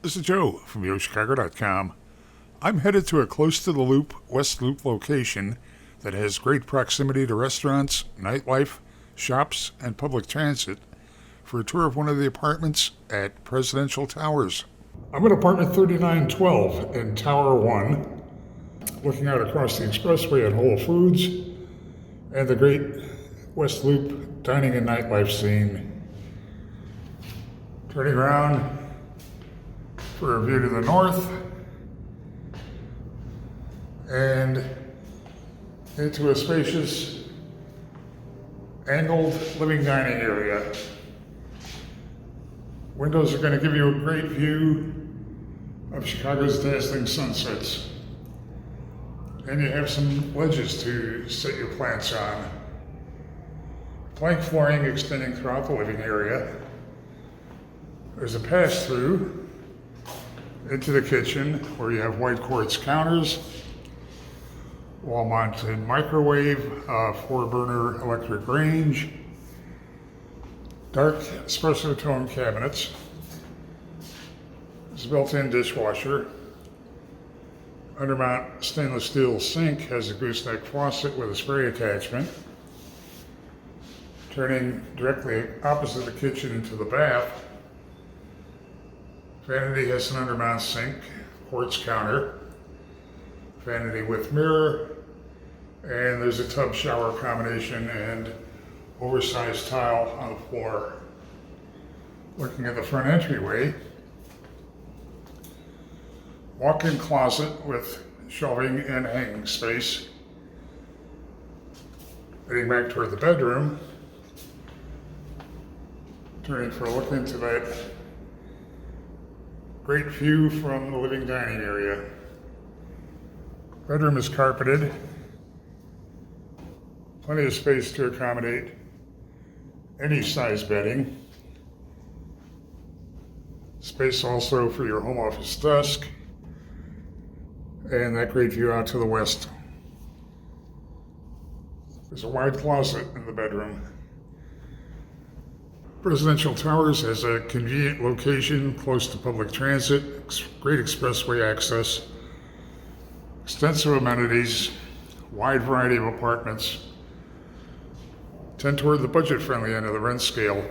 This is Joe from YoChicago.com. I'm headed to a close to the Loop, West Loop location that has great proximity to restaurants, nightlife, shops, and public transit for a tour of one of the apartments at Presidential Towers. I'm at apartment 3912 in Tower 1, looking out across the expressway at Whole Foods and the great West Loop dining and nightlife scene. Turning around for a view to the north and into a spacious angled living dining area. Windows are going to give you a great view of Chicago's dazzling sunsets. And you have some ledges to set your plants on. Plank flooring extending throughout the living area. There's a pass-through into the kitchen where you have white quartz counters, wall-mounted microwave, 4-burner electric range, dark espresso tone cabinets. There's a built-in dishwasher. Undermount stainless steel sink has a gooseneck faucet with a spray attachment. Turning directly opposite the kitchen into the bath, vanity has an undermount sink, quartz counter, vanity with mirror, and there's a tub shower combination and oversized tile on the floor. Looking at the front entryway, walk-in closet with shelving and hanging space. Heading back toward the bedroom, turning for a look into that great view from the living dining area. Bedroom is carpeted. Plenty of space to accommodate any size bedding. Space also for your home office desk. And that great view out to the west. There's a wide closet in the bedroom. Presidential Towers has a convenient location close to public transit, great expressway access, extensive amenities, wide variety of apartments, tend toward the budget-friendly end of the rent scale.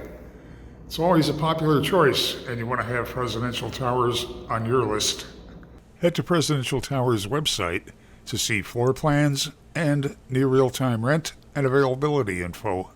It's always a popular choice, and you want to have Presidential Towers on your list. Head to Presidential Towers' website to see floor plans and near real-time rent and availability info.